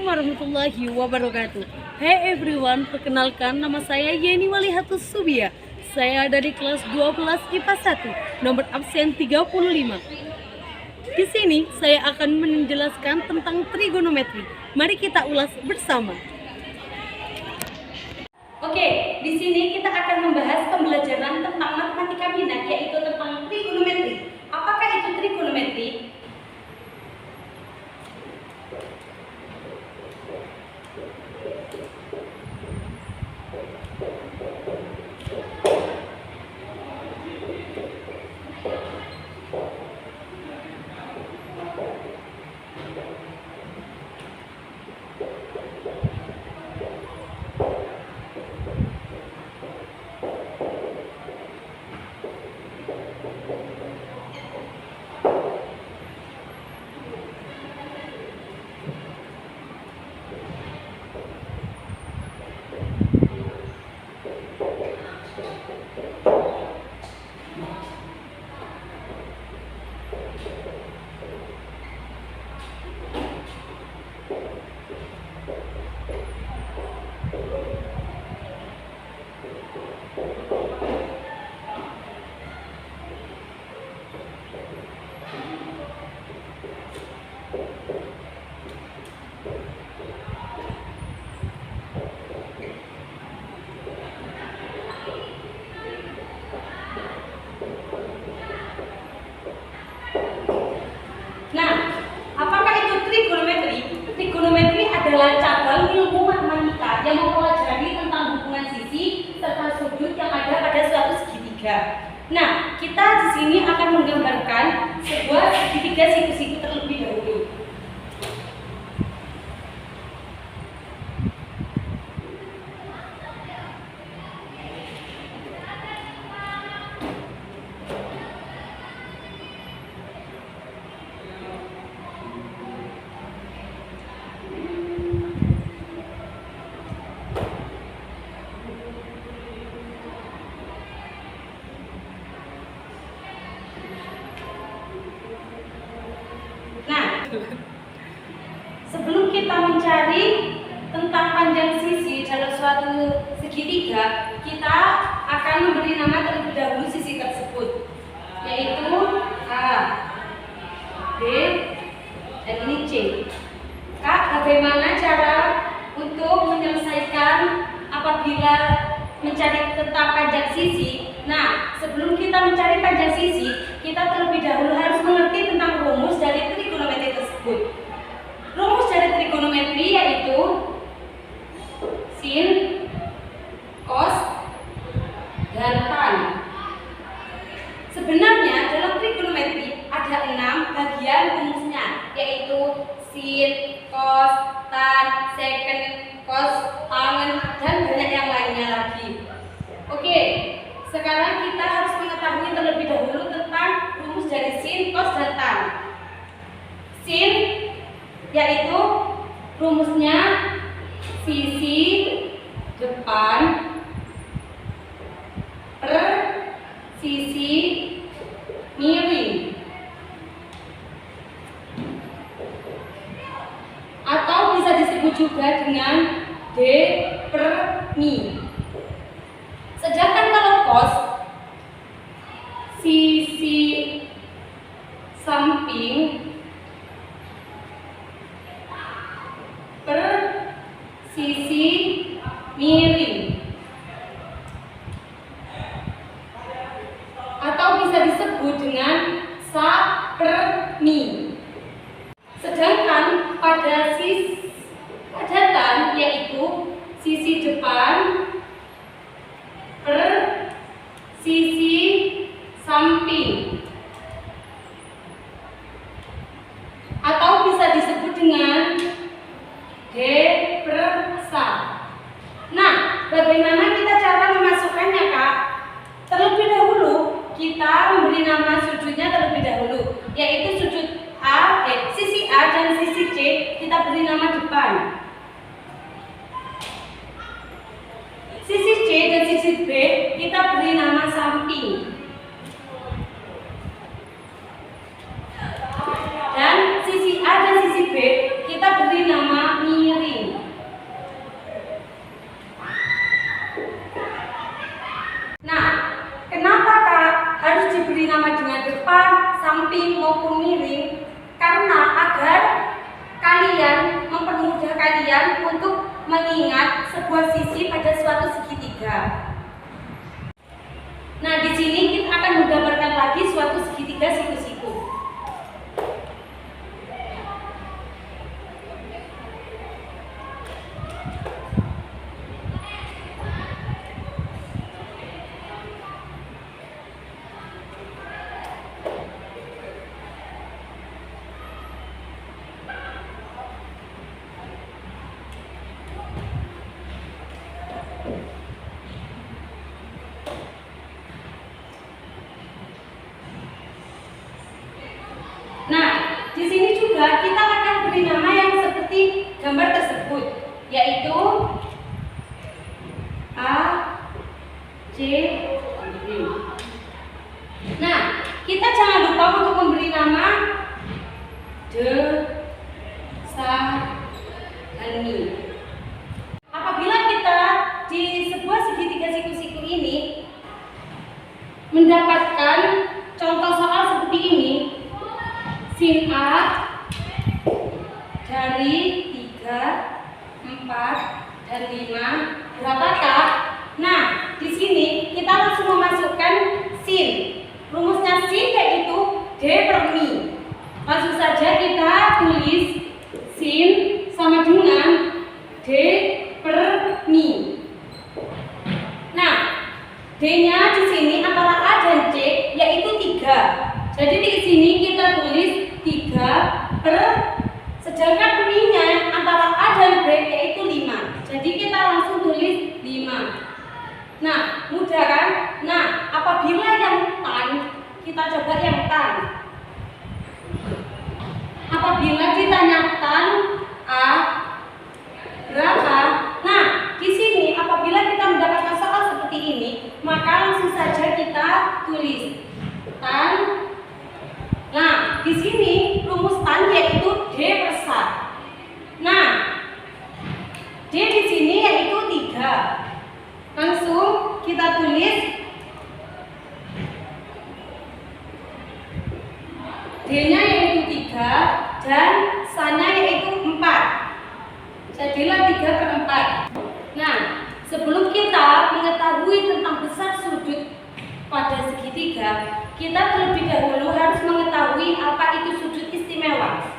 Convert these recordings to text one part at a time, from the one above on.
Assalamualaikum warahmatullahi wabarakatuh. Hey everyone, perkenalkan nama saya Yeni Walihatus Subia. Saya dari kelas 12 IPA 1, nomor absen 35. Di sini saya akan menjelaskan tentang trigonometri. Mari kita ulas bersama. Oke, di sini kita akan membahas pembelajaran tentang matematika minat, yaitu tentang trigonometri. Apakah itu trigonometri? Trigonometri adalah cabang ilmu matematika yang mempelajari tentang hubungan sisi serta sudut yang ada pada suatu segitiga. Nah, kita di sini akan menggambarkan sebuah segitiga siku-siku terlebih dahulu. Sebelum kita mencari tentang panjang sisi dalam suatu segitiga, kita akan memberi nama terlebih dahulu sisi tersebut, yaitu A, B, dan ini C. Kak, bagaimana cara untuk menyelesaikan apabila mencari tentang panjang sisi? Nah, sebelum kita mencari panjang sisi, kita terlebih dahulu harus mengerti tentang rumus dari trigonometri tersebut. Rumus dari trigonometri yaitu sin, cos, dan tan. Sebenarnya dalam trigonometri ada 6 bagian rumusnya, yaitu sin, cos, tan, secant, cos, tangen, dan banyak yang lainnya lagi. Oke, sekarang kita harus mengetahui terlebih dahulu tentang rumus dari sin, cos, dan tan. Sin yaitu rumusnya sisi depan per sisi miring, atau bisa disebut juga dengan D per mi. Sedangkan kalau cos, sisi samping per sisi miring, atau bisa disebut dengan sa per mi. Sedangkan pada tan yaitu sisi depan per sisi samping, atau bisa disebut dengan D per sa. Nah, bagaimana kita cara memasukkannya, Kak? Terlebih dahulu kita memberi nama sudutnya terlebih dahulu, yaitu sudut sisi A dan sisi C kita beri nama depan. Sisi C dan sisi B kita beri nama samping. Dan sisi A dan sisi B kita beri nama miring. samping maupun miring, karena agar kalian mempermudah kalian untuk mengingat sebuah sisi pada suatu segitiga. Nah, di sini kita akan menggambarkan lagi suatu segitiga siku-siku. Nah, di sini juga kita akan beri nama yang seperti gambar tersebut, yaitu A, C, D. Nah, kita jangan lupa untuk memberi nama D, Sa, dan Mi. Apabila kita di sebuah segitiga siku-siku ini mendapatkan contoh soal seperti ini, sin A dari 3, 4, dan 5 berapakah? Nah, di sini kita langsung memasukkan sin. Rumusnya sin yaitu D per Mi. Langsung saja kita tulis sin sama dengan D per Mi. Nah, D-nya di sini antara A dan C yaitu 3. Jadi di sini kita tulis 3 per, sedangkan Mi-nya antara A dan B yaitu 5. Jadi kita langsung tulis 5. Nah, mudah kan? Nah, apabila yang tan, kita coba yang tan. Apabila ditanya tan A berapa? Nah, di sini apabila kita mendapatkan soal seperti ini, maka langsung saja kita tulis tan. Nah, di sini rumus tan yaitu D per S. Nah, D di sini yaitu 3. Langsung kita tulis D-nya yaitu 3 dan S-nya yaitu 4. Jadilah 3 per 4. Nah, sebelum kita mengetahui tentang besar sudut pada segitiga, kita terlebih dahulu harus mengetahui apa itu sudut istimewa.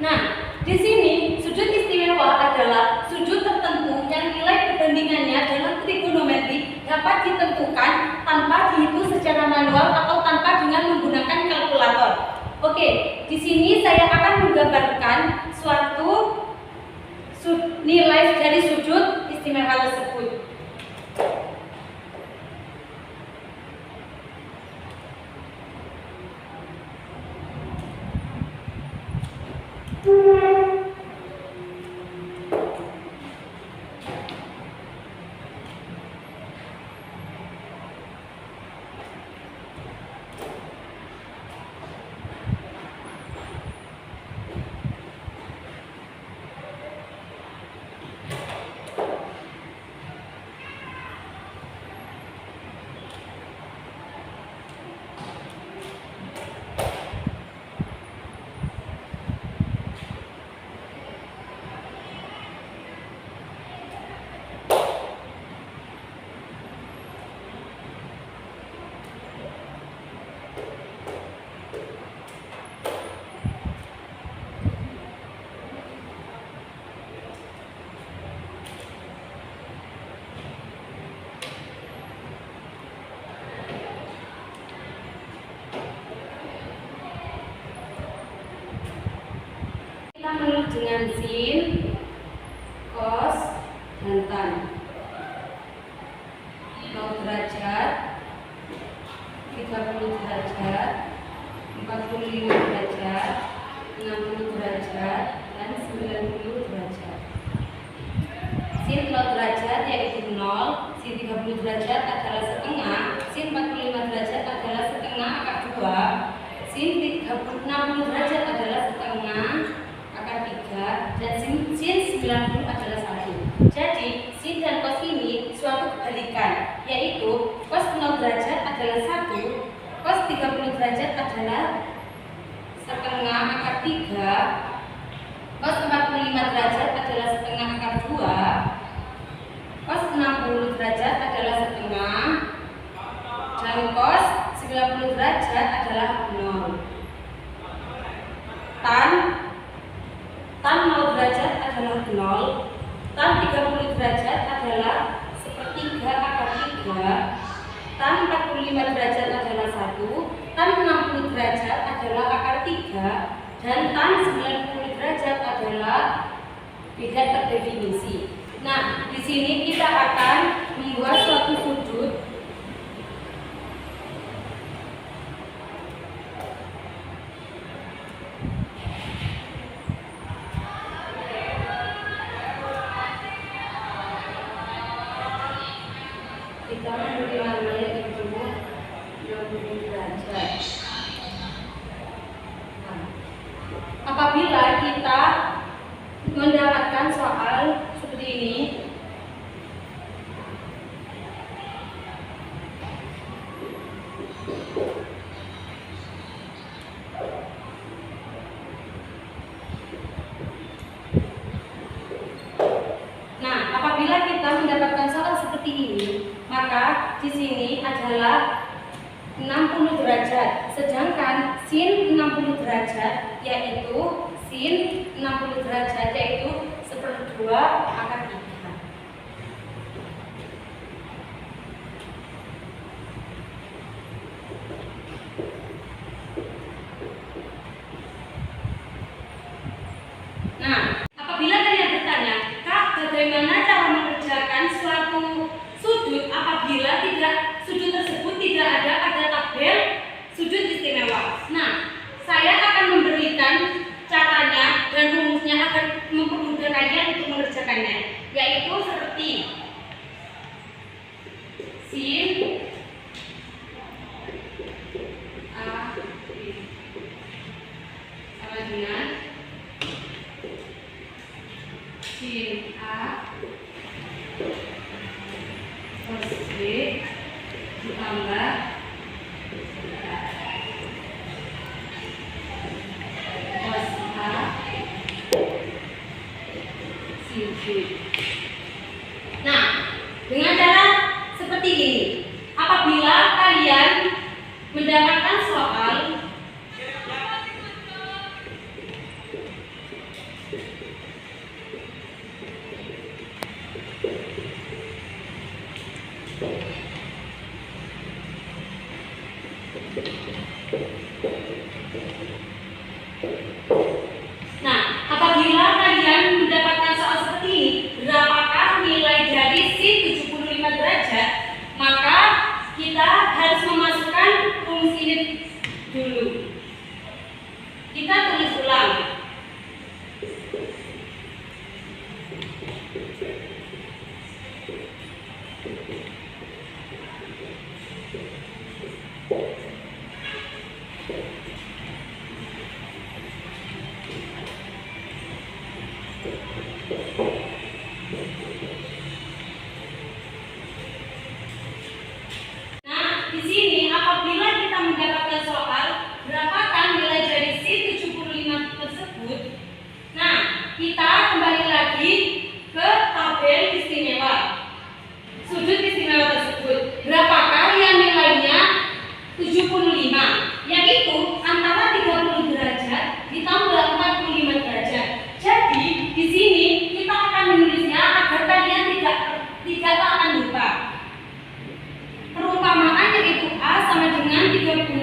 Nah, di sini sudut istimewa adalah sudut tertentu yang nilai perbandingannya dalam trigonometri dapat ditentukan tanpa dihitung secara manual atau tanpa dengan menggunakan kalkulator. Oke, di sini saya akan menggambarkan suatu nilai dari sudut istimewa tersebut. dengan sin, cos, dan tan. 0 derajat, 30 derajat, 45 derajat, 60 derajat, dan 90 derajat. Sin 0 derajat yaitu 0, sin 30 derajat adalah setengah, sin 45 derajat adalah setengah akar 2, sin 60 derajat adalah setengah akar 3, dan sin 90 adalah 1. Jadi, sin dan cos ini suatu kebalikan, yaitu cos 0 derajat adalah 1, cos 30 derajat adalah setengah akar 3, cos 45 derajat adalah setengah akar 2, cos 60 derajat adalah setengah, dan cos 90 derajat adalah 0. Tan 0 derajat adalah 0, tan 30 derajat adalah sepertiga akar 3, tan 45 derajat adalah 1, tan 60 derajat adalah akar 3, dan tan 90 derajat adalah tidak terdefinisi. Nah, di sini kita akan membuat suatu sudut kita memberi namanya itu 60 derajat. Nah, apabila kita mendapatkan soal seperti ini, maka di sini adalah 60 derajat, sedangkan sin 60 derajat yaitu sin 60 derajat yaitu 1/2 akar 3. Nah, apabila kalian bertanya, Kak, bagaimana cara mengerjakan suatu sudut apabila sudut tersebut tidak ada pada tabel sudut istimewa? Nah, saya akan memberikan caranya dan rumusnya akan mempermudah kalian untuk mengerjakannya, yaitu seperti sin A sama dengan sin A cos B ditambah cos A sin B. Nah, dengan cara seperti ini, apabila kalian mendapatkan soal seperti ini, berapakah nilai dari sin 75 derajat? Maka kita harus memasukkan rumus ini dulu. Kita tulis ulang. Nah, di sini apabila kita mendapatkan soal berapakah nilai dari sin 75 tersebut, nah, kita kembali lagi ke tabel istimewa sudut istimewa tersebut. Berapakah yang nilainya 75, yaitu antara 30 derajat ditambah 45 derajat. Jadi di sini kita akan menulisnya agar kalian tidak akan lupa. Perumpamaan yaitu A sama dengan 30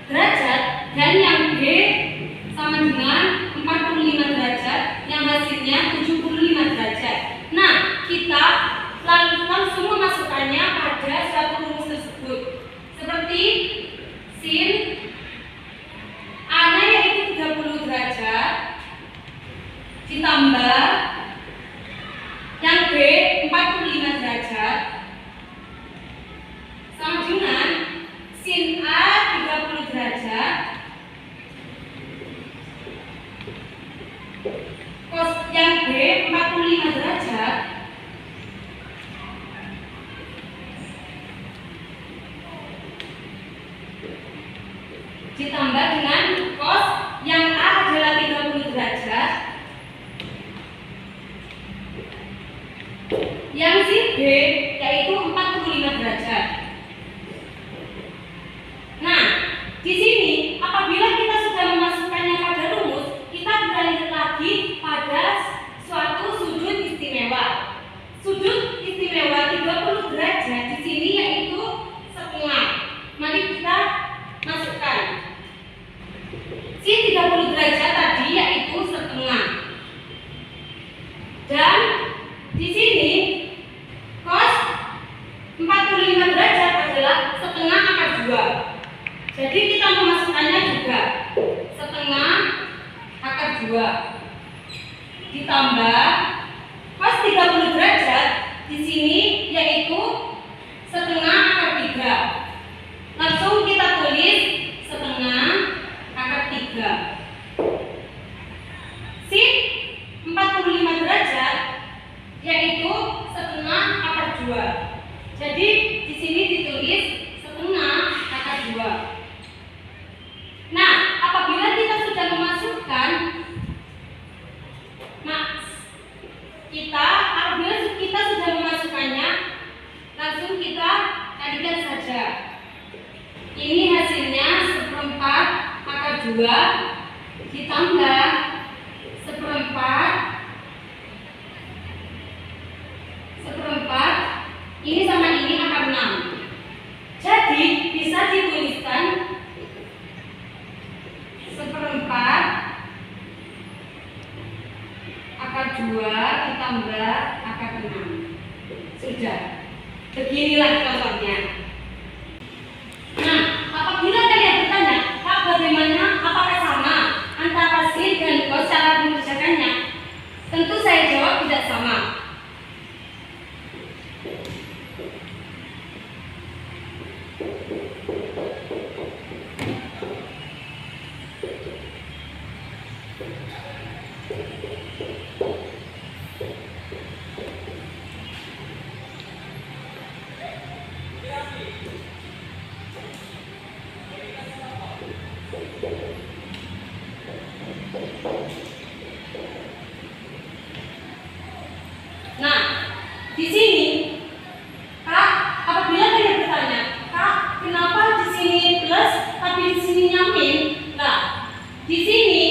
derajat dan yang B sama dengan 45 ditambah yang B 45 derajat sama dengan sin A 30 derajat cos yang B 45 derajat ditambah dengan cos yang A adalah 30 derajat yang si B yaitu 45 derajat. Nah, di sini apabila kita sudah memasukkannya pada rumus, kita beralih lagi pada suatu sudut istimewa. Sudut istimewa 30 derajat di sini yaitu setengah. Mari kita masukkan. Si 30 derajat tadi yaitu setengah. Dan di sini cos 45 derajat adalah setengah akar 2. Jadi kita memasukkannya juga setengah akar 2 ditambah cos 30 derajat di sini yaitu setengah akar 3. Langsung kita tulis setengah akar 3. Sin 45 derajat yaitu setengah akar 2. Jadi di sini ditulis setengah akar 2. Nah, apabila kita sudah memasukkan apabila kita sudah memasukkannya, langsung kita kalikan saja. Ini hasilnya 1/4 akar 2 ditambah 1/4 ini sama ini akar 6. Jadi bisa dituliskan 1/4 akar 2 ditambah akar 6. Sudah. Beginilah contohnya. Nah, apabila kalian bertanya, Pak, bagaimana, apakah sama antara sin dan cos cara mengerjakannya? Tentu saya jawab tidak sama. Nah, di sini, Kak, apabila kalian bertanya, Kak, kenapa di sini plus tapi di sininya min? Nah, di sini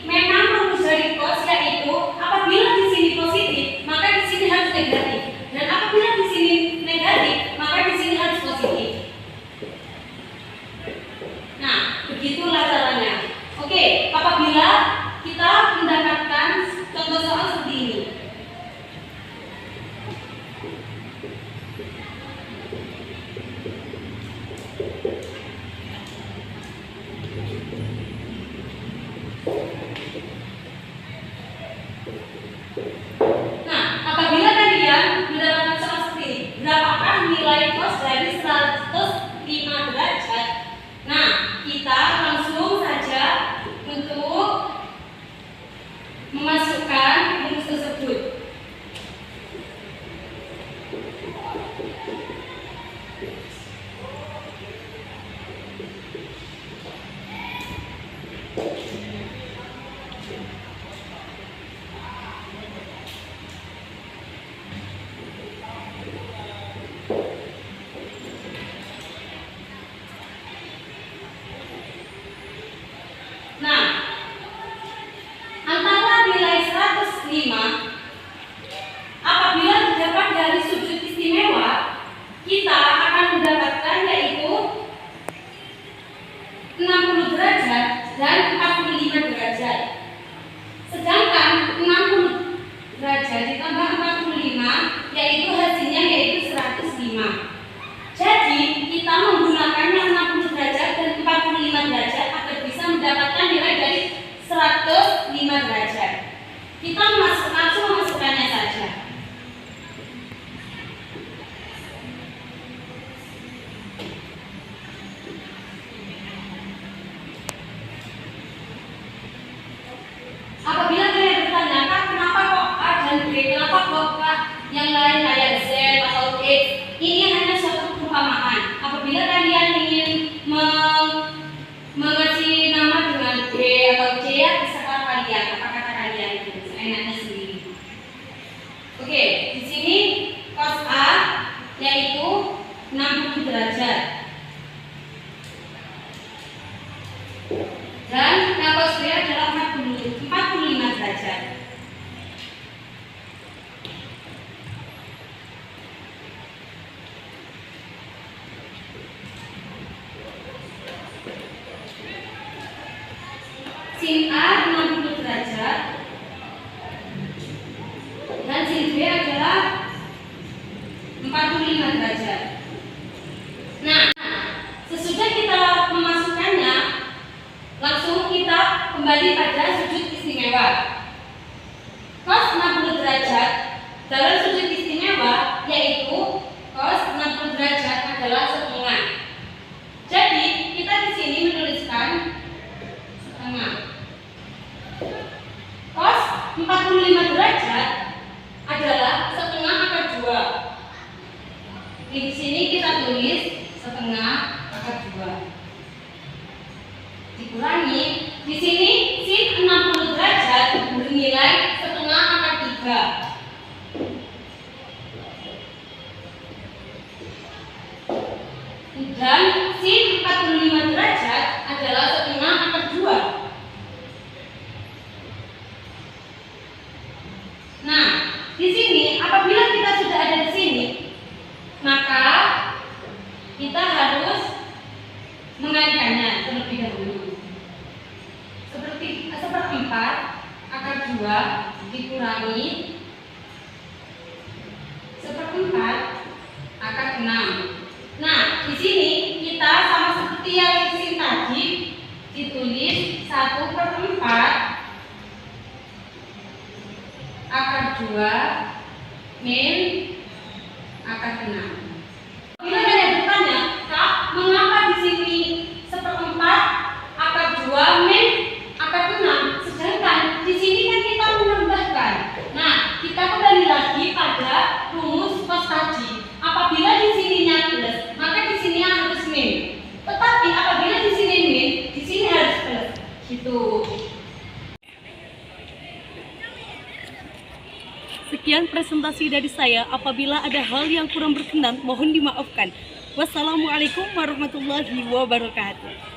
memang rumus dari cos yaitu apabila di sini positif, maka di sini harus negatif. Dan apabila di sini negatif, maka di sini harus positif. Nah, begitulah caranya. Oke, apabila kita mendapatkan contoh soal seperti ini. Nah, apabila kalian mendapatkan soal seperti ini, berapakah nilai cos dari 105 derajat? Nah, kita langsung saja untuk memasukkan rumus tersebut. Nah, antara nilai 105 apabila terdapat dari sudut istimewa, kita akan mendapatkan yaitu 60 derajat dan 45 derajat. Sedangkan 60 derajat ditambah 45 yaitu hasilnya yaitu 105. Jadi kita menggunakan yang 60 derajat dan 45 derajat agar bisa mendapatkan nilai dari 105 derajat. Kita yang lain kayak Z atau X. Ini hanya suatu perumpamaan. Apabila kalian ingin mengasih nama dengan B atau C, ya terserah kalian, apa kata kalian itu, seenaknya sendiri. Oke, di sini cos A yaitu 60 derajat. Dan cos B adalah 45 derajat. Sin A 60 derajat dan sin B adalah 45 derajat. Nah, sesudah kita memasukkannya, langsung kita kembali pada sudut istimewa. Cos 60 derajat dalam sudut istimewa yaitu cos 60 derajat adalah setengah. Jadi kita di sini menuliskan setengah. Cos 45 derajat adalah setengah akar 2. Di sini kita tulis setengah akar 2. Dikurangi, di sini sin 60 derajat bernilai setengah akar 3. Dan sin 45 derajat adalah setengah akar 2. Nah, di sini apabila kita sudah ada di sini, maka kita harus mengalikannya terlebih dahulu. Seperempat akar 2 dikurangi seperempat akar 6. Nah, di sini kita sama seperti yang sin tadi ditulis 1/4 akar 2 min akar 6. Bila ada bertanya, Kak, mengapa di sini 1/4 akar 2 min akar 6, sedangkan di sini kan kita menambahkan. Nah, kita kembali lagi pada rumus cos tadi. Apabila di sininya plus, maka di sini harus min. Tetapi apabila di sini min, di sini harus plus. Gitu. Sekian presentasi dari saya. Apabila ada hal yang kurang berkenan, mohon dimaafkan. Wassalamualaikum warahmatullahi wabarakatuh.